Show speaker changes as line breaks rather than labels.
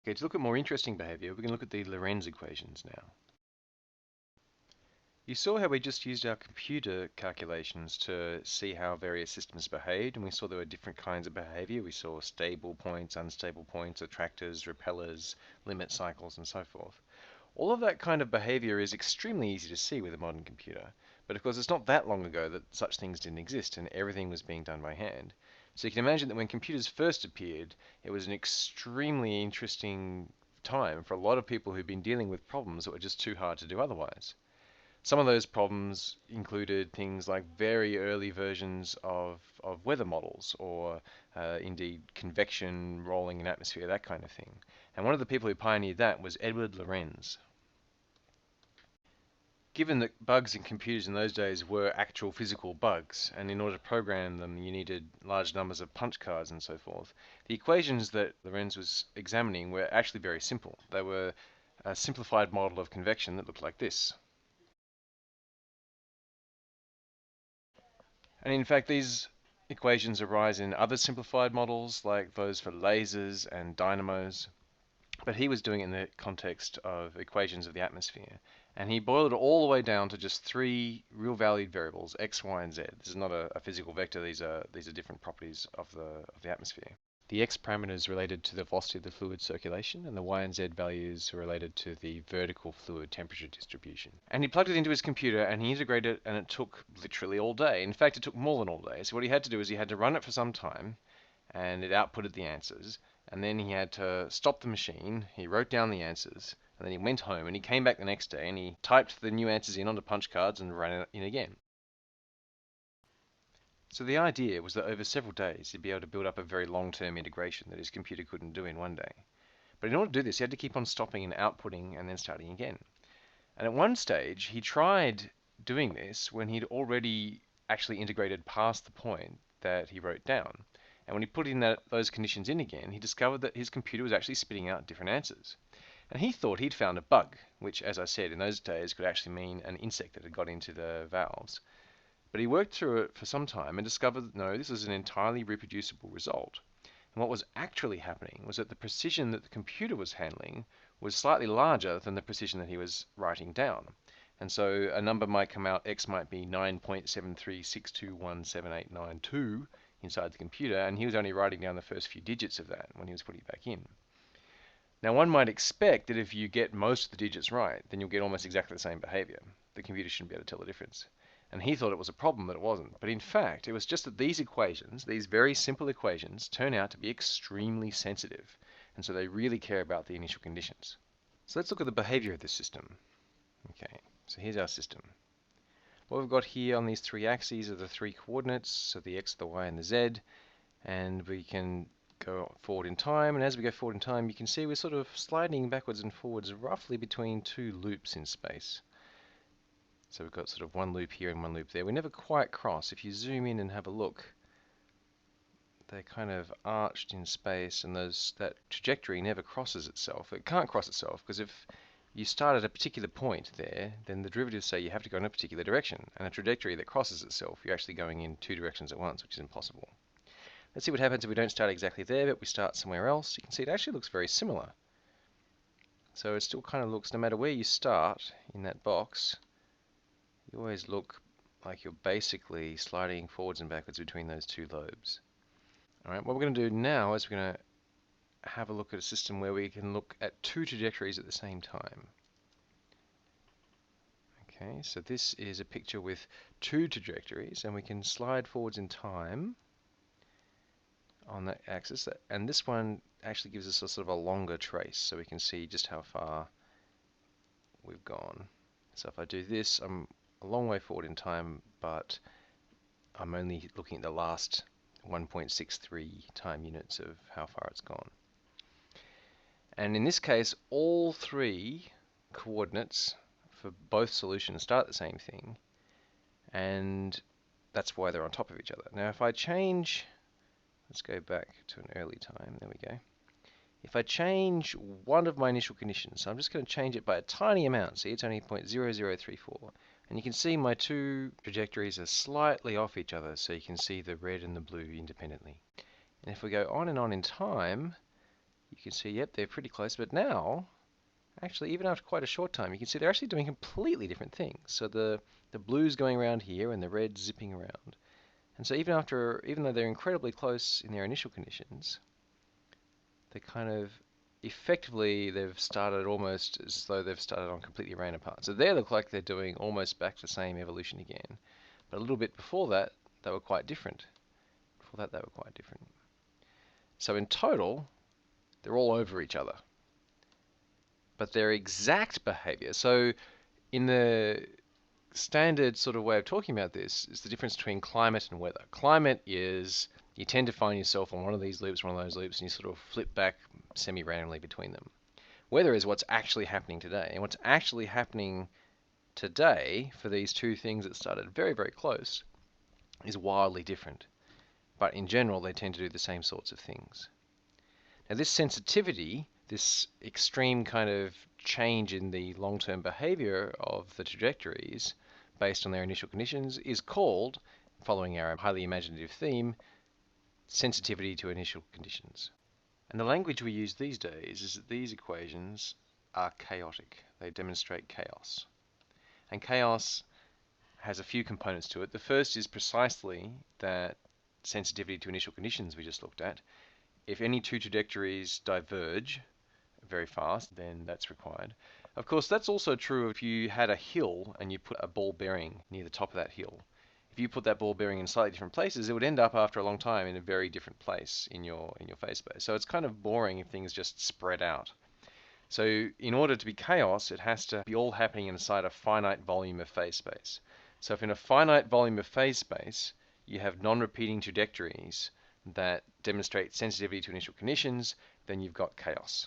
Okay, to look at more interesting behavior, we're going to look at the Lorenz equations now. You saw how we just used our computer calculations to see how various systems behaved, and we saw there were different kinds of behavior. We saw stable points, unstable points, attractors, repellers, limit cycles, and so forth. All of that kind of behavior is extremely easy to see with a modern computer, but of course it's not that long ago that such things didn't exist and everything was being done by hand. So you can imagine that when computers first appeared, it was an extremely interesting time for a lot of people who've been dealing with problems that were just too hard to do otherwise. Some of those problems included things like very early versions of weather models or indeed convection rolling in atmosphere, that kind of thing. And one of the people who pioneered that was Edward Lorenz. Given that bugs in computers in those days were actual physical bugs, and in order to program them you needed large numbers of punch cards and so forth, the equations that Lorenz was examining were actually very simple. They were a simplified model of convection that looked like this. And in fact, these equations arise in other simplified models like those for lasers and dynamos. But he was doing it in the context of equations of the atmosphere. And he boiled it all the way down to just three real valued variables, x, y, and z. This is not a physical vector, these are different properties of the atmosphere. The x parameter is related to the velocity of the fluid circulation, and the y and z values are related to the vertical fluid temperature distribution. And he plugged it into his computer and he integrated it, and it took literally all day. In fact, it took more than all day. So what he had to do is he had to run it for some time, and it outputted the answers. And then he had to stop the machine, he wrote down the answers, and then he went home and he came back the next day and he typed the new answers in onto punch cards and ran it in again. So the idea was that over several days he'd be able to build up a very long-term integration that his computer couldn't do in one day. But in order to do this, he had to keep on stopping and outputting and then starting again. And at one stage, he tried doing this when he'd already actually integrated past the point that he wrote down. And when he put in those conditions in again, he discovered that his computer was actually spitting out different answers. And he thought he'd found a bug, which, as I said, in those days could actually mean an insect that had got into the valves. But he worked through it for some time and discovered that no, this is an entirely reproducible result. And what was actually happening was that the precision that the computer was handling was slightly larger than the precision that he was writing down. And so a number might come out, x might be 9.73621789 inside the computer, and he was only writing down the first few digits of that when he was putting it back in. Now one might expect that if you get most of the digits right, then you'll get almost exactly the same behavior. The computer shouldn't be able to tell the difference. And he thought it was a problem that it wasn't. But in fact, it was just that these equations, these very simple equations, turn out to be extremely sensitive. And so they really care about the initial conditions. So let's look at the behavior of this system. Okay, so here's our system. What we've got here on these three axes are the three coordinates, so the x, the y, and the z, and we can go forward in time, and as we go forward in time you can see we're sort of sliding backwards and forwards roughly between two loops in space. So we've got sort of one loop here and one loop there. We never quite cross. If you zoom in and have a look, they're kind of arched in space, and that trajectory never crosses itself. It can't cross itself because if you start at a particular point there, then the derivatives say you have to go in a particular direction, and a trajectory that crosses itself, you're actually going in two directions at once, which is impossible. Let's see what happens if we don't start exactly there, but we start somewhere else. You can see it actually looks very similar. So it still kind of looks, no matter where you start in that box, you always look like you're basically sliding forwards and backwards between those two lobes. Alright, what we're going to do now is we're going to have a look at a system where we can look at two trajectories at the same time. Okay, so this is a picture with two trajectories, and we can slide forwards in time on that axis, and this one actually gives us a sort of a longer trace, so we can see just how far we've gone. So if I do this, I'm a long way forward in time, but I'm only looking at the last 1.63 time units of how far it's gone. And in this case, all three coordinates for both solutions start the same thing, and that's why they're on top of each other. Now if I change, let's go back to an early time, there we go. If I change one of my initial conditions, so I'm just going to change it by a tiny amount, see it's only 0.0034, and you can see my two trajectories are slightly off each other, so you can see the red and the blue independently. And if we go on and on in time, you can see, yep, they're pretty close. But now, actually, even after quite a short time, you can see they're actually doing completely different things. So the blue's going around here and the red's zipping around. And so even though they're incredibly close in their initial conditions, they kind of effectively they've started almost as though they've started on completely random apart. So they look like they're doing almost back to the same evolution again. But a little bit before that, they were quite different. Before that, they were quite different. So in total, they're all over each other. But their exact behavior, so in the standard sort of way of talking about this is the difference between climate and weather. Climate is you tend to find yourself on one of these loops, one of those loops, and you sort of flip back semi-randomly between them. Weather is what's actually happening today. And what's actually happening today for these two things that started very, very close is wildly different. But in general, they tend to do the same sorts of things. Now this sensitivity, this extreme kind of change in the long-term behavior of the trajectories based on their initial conditions is called, following our highly imaginative theme, sensitivity to initial conditions. And the language we use these days is that these equations are chaotic. They demonstrate chaos. And chaos has a few components to it. The first is precisely that sensitivity to initial conditions we just looked at. If any two trajectories diverge very fast, then that's required. Of course, that's also true if you had a hill and you put a ball bearing near the top of that hill. If you put that ball bearing in slightly different places, it would end up after a long time in a very different place in your phase space. So it's kind of boring if things just spread out. So in order to be chaos, it has to be all happening inside a finite volume of phase space. So if in a finite volume of phase space, you have non-repeating trajectories that demonstrate sensitivity to initial conditions, then you've got chaos.